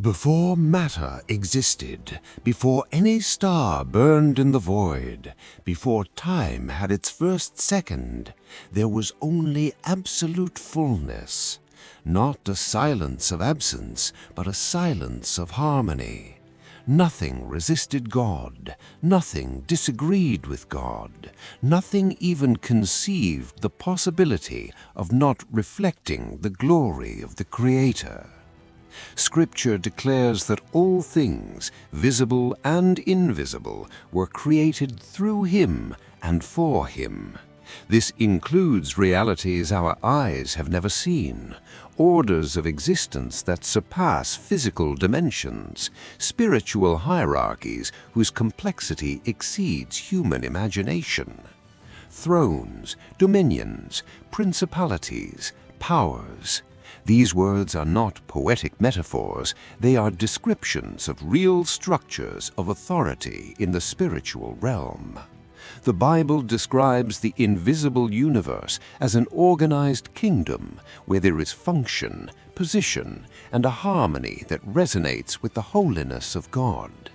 Before matter existed, before any star burned in the void, before time had its first second, there was only absolute fullness. Not a silence of absence, but a silence of harmony. Nothing resisted God, nothing disagreed with God, nothing even conceived the possibility of not reflecting the glory of the Creator. Scripture declares that all things, visible and invisible, were created through Him and for Him. This includes realities our eyes have never seen, orders of existence that surpass physical dimensions, spiritual hierarchies whose complexity exceeds human imagination. Thrones, dominions, principalities, powers. These words are not poetic metaphors, they are descriptions of real structures of authority in the spiritual realm. The Bible describes the invisible universe as an organized kingdom where there is function, position, and a harmony that resonates with the holiness of God.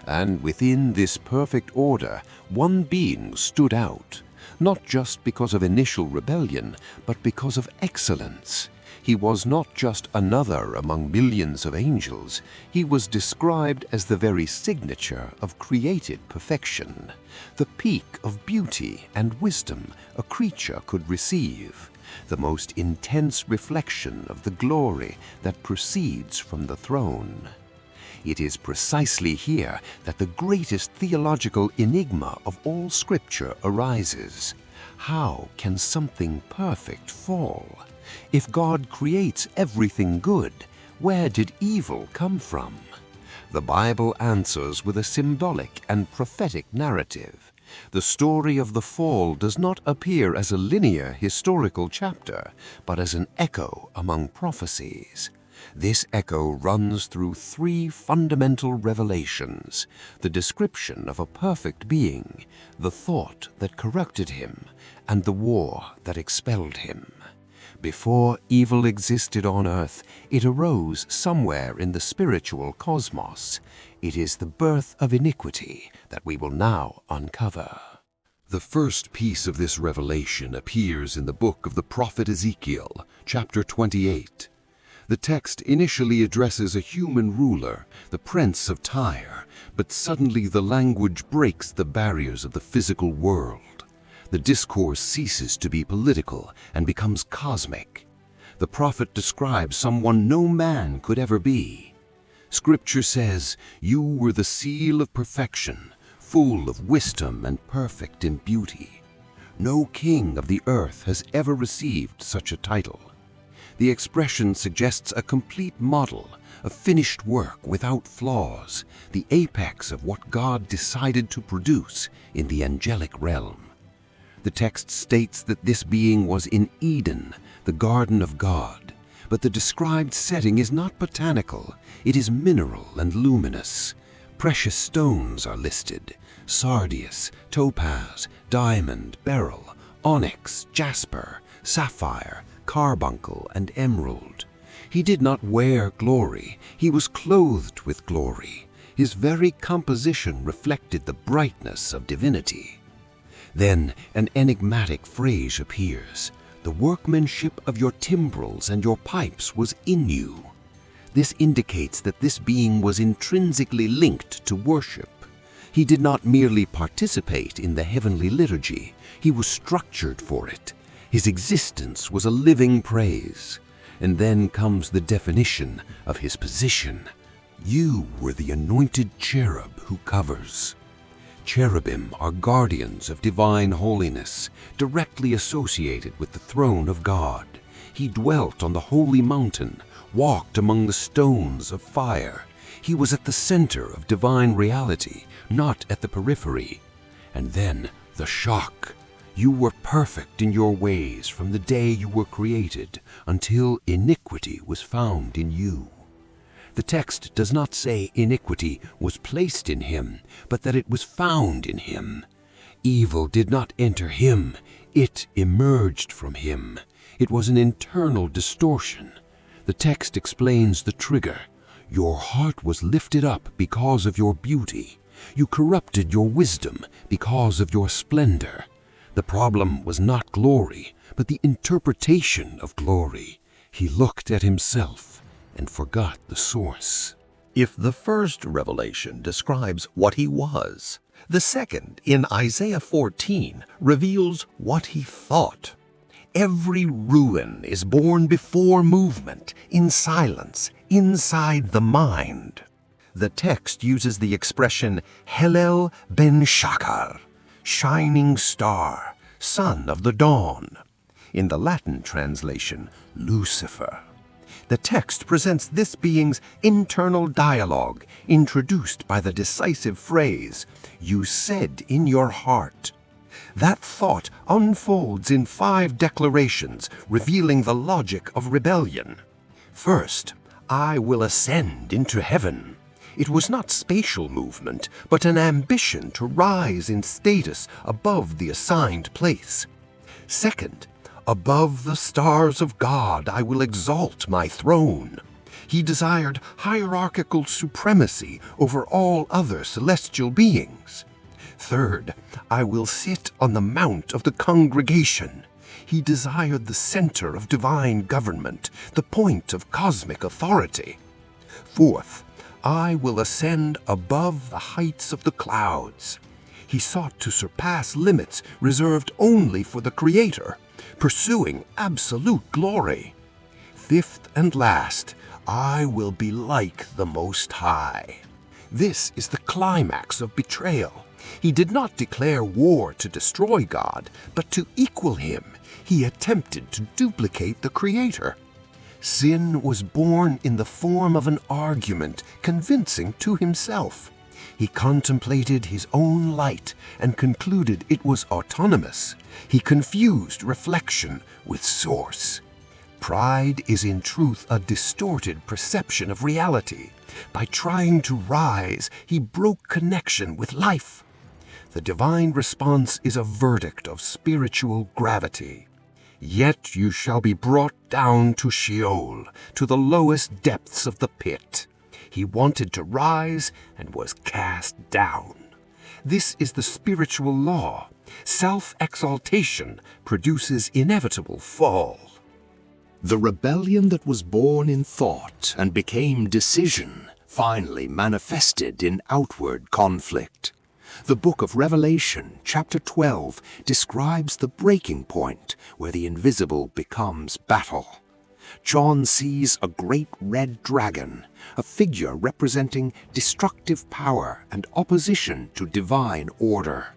And within this perfect order, one being stood out, not just because of initial rebellion, but because of excellence. He was not just another among millions of angels. He was described as the very signature of created perfection, the peak of beauty and wisdom a creature could receive, the most intense reflection of the glory that proceeds from the throne. It is precisely here that the greatest theological enigma of all Scripture arises. How can something perfect fall? If God creates everything good, where did evil come from? The Bible answers with a symbolic and prophetic narrative. The story of the fall does not appear as a linear historical chapter, but as an echo among prophecies. This echo runs through three fundamental revelations: the description of a perfect being, the thought that corrupted him, and the war that expelled him. Before evil existed on earth, it arose somewhere in the spiritual cosmos. It is the birth of iniquity that we will now uncover. The first piece of this revelation appears in the book of the prophet Ezekiel, chapter 28. The text initially addresses a human ruler, the prince of Tyre, but suddenly the language breaks the barriers of the physical world. The discourse ceases to be political and becomes cosmic. The prophet describes someone no man could ever be. Scripture says, "You were the seal of perfection, full of wisdom and perfect in beauty." No king of the earth has ever received such a title. The expression suggests a complete model, a finished work without flaws, the apex of what God decided to produce in the angelic realm. The text states that this being was in Eden, the garden of God, but the described setting is not botanical, it is mineral and luminous. Precious stones are listed: sardius, topaz, diamond, beryl, onyx, jasper, sapphire, carbuncle, and emerald. He did not wear glory, he was clothed with glory. His very composition reflected the brightness of divinity. Then an enigmatic phrase appears: "The workmanship of your timbrels and your pipes was in you." This indicates that this being was intrinsically linked to worship. He did not merely participate in the heavenly liturgy, he was structured for it. His existence was a living praise. And then comes the definition of his position. "You were the anointed cherub who covers." Cherubim are guardians of divine holiness, directly associated with the throne of God. He dwelt on the holy mountain, walked among the stones of fire. He was at the center of divine reality, not at the periphery. And then the shock. You were perfect in your ways from the day you were created until iniquity was found in you. The text does not say iniquity was placed in him, but that it was found in him. Evil did not enter him, it emerged from him. It was an internal distortion. The text explains the trigger. Your heart was lifted up because of your beauty. You corrupted your wisdom because of your splendor. The problem was not glory, but the interpretation of glory. He looked at himself and forgot the source. If the first revelation describes what he was, the second, in Isaiah 14, reveals what he thought. Every ruin is born before movement, in silence, inside the mind. The text uses the expression Helel ben Shachar, shining star, son of the dawn. In the Latin translation, Lucifer. The text presents this being's internal dialogue, introduced by the decisive phrase, "You said in your heart." That thought unfolds in 5 declarations, revealing the logic of rebellion. First, I will ascend into heaven. It was not spatial movement, but an ambition to rise in status above the assigned place. Second, above the stars of God I will exalt my throne. He desired hierarchical supremacy over all other celestial beings. Third, I will sit on the mount of the congregation. He desired the center of divine government, the point of cosmic authority. Fourth, I will ascend above the heights of the clouds. He sought to surpass limits reserved only for the Creator, pursuing absolute glory. Fifth and last, I will be like the Most High. This is the climax of betrayal. He did not declare war to destroy God, but to equal him. He attempted to duplicate the Creator. Sin was born in the form of an argument, convincing to himself. He contemplated his own light and concluded it was autonomous. He confused reflection with source. Pride is in truth a distorted perception of reality. By trying to rise, he broke connection with life. The divine response is a verdict of spiritual gravity. Yet you shall be brought down to Sheol, to the lowest depths of the pit. He wanted to rise and was cast down. This is the spiritual law. Self-exaltation produces inevitable fall. The rebellion that was born in thought and became decision finally manifested in outward conflict. The book of Revelation, chapter 12, describes the breaking point where the invisible becomes battle. John sees a great red dragon, a figure representing destructive power and opposition to divine order.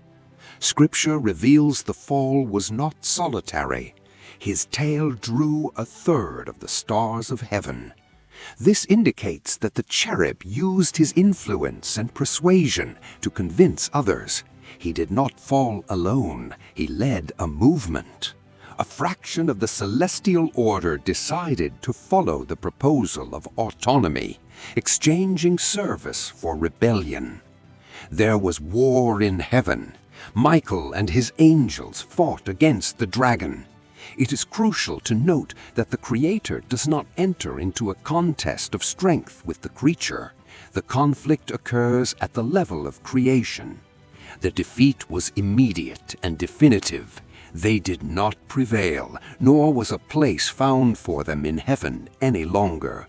Scripture reveals the fall was not solitary. His tail drew 1/3 of the stars of heaven. This indicates that the cherub used his influence and persuasion to convince others. He did not fall alone. He led a movement. A fraction of the celestial order decided to follow the proposal of autonomy, exchanging service for rebellion. There was war in heaven. Michael and his angels fought against the dragon. It is crucial to note that the Creator does not enter into a contest of strength with the creature. The conflict occurs at the level of creation. The defeat was immediate and definitive. They did not prevail, nor was a place found for them in heaven any longer.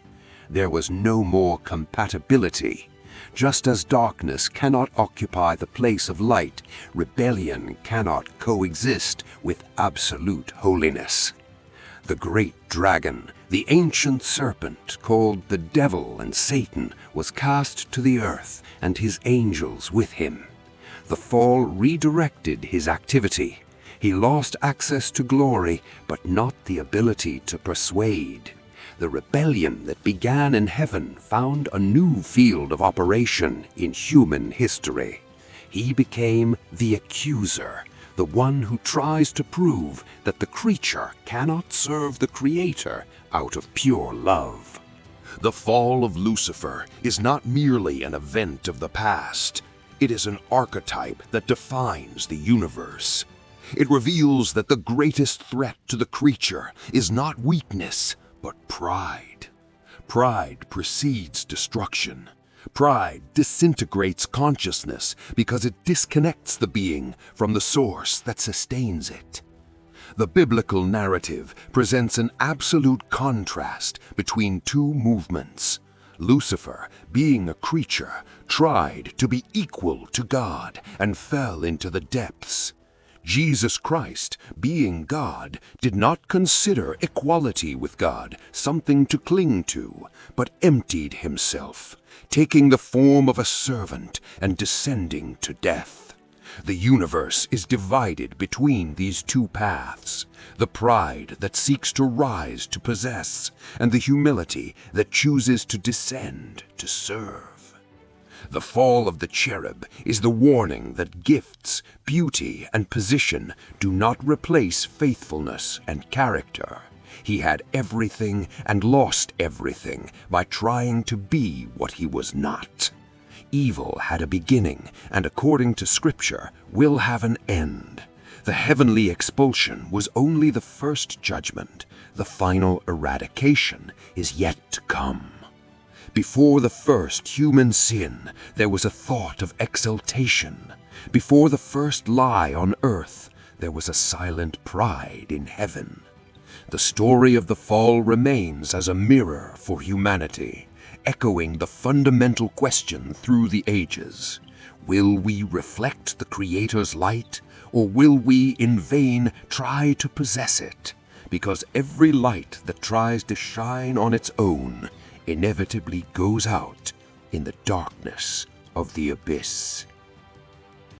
There was no more compatibility. Just as darkness cannot occupy the place of light, rebellion cannot coexist with absolute holiness. The great dragon, the ancient serpent called the devil and Satan, was cast to the earth and his angels with him. The fall redirected his activity. He lost access to glory, but not the ability to persuade. The rebellion that began in heaven found a new field of operation in human history. He became the accuser, the one who tries to prove that the creature cannot serve the Creator out of pure love. The fall of Lucifer is not merely an event of the past. It is an archetype that defines the universe. It reveals that the greatest threat to the creature is not weakness, but pride. Pride precedes destruction. Pride disintegrates consciousness because it disconnects the being from the source that sustains it. The biblical narrative presents an absolute contrast between two movements. Lucifer, being a creature, tried to be equal to God and fell into the depths. Jesus Christ, being God, did not consider equality with God something to cling to, but emptied himself, taking the form of a servant and descending to death. The universe is divided between these two paths, the pride that seeks to rise to possess, and the humility that chooses to descend to serve. The fall of the cherub is the warning that gifts, beauty, and position do not replace faithfulness and character. He had everything and lost everything by trying to be what he was not. Evil had a beginning, and according to Scripture, will have an end. The heavenly expulsion was only the first judgment. The final eradication is yet to come. Before the first human sin, there was a thought of exaltation. Before the first lie on earth, there was a silent pride in heaven. The story of the fall remains as a mirror for humanity, echoing the fundamental question through the ages. Will we reflect the Creator's light, or will we in vain try to possess it? Because every light that tries to shine on its own inevitably goes out in the darkness of the abyss.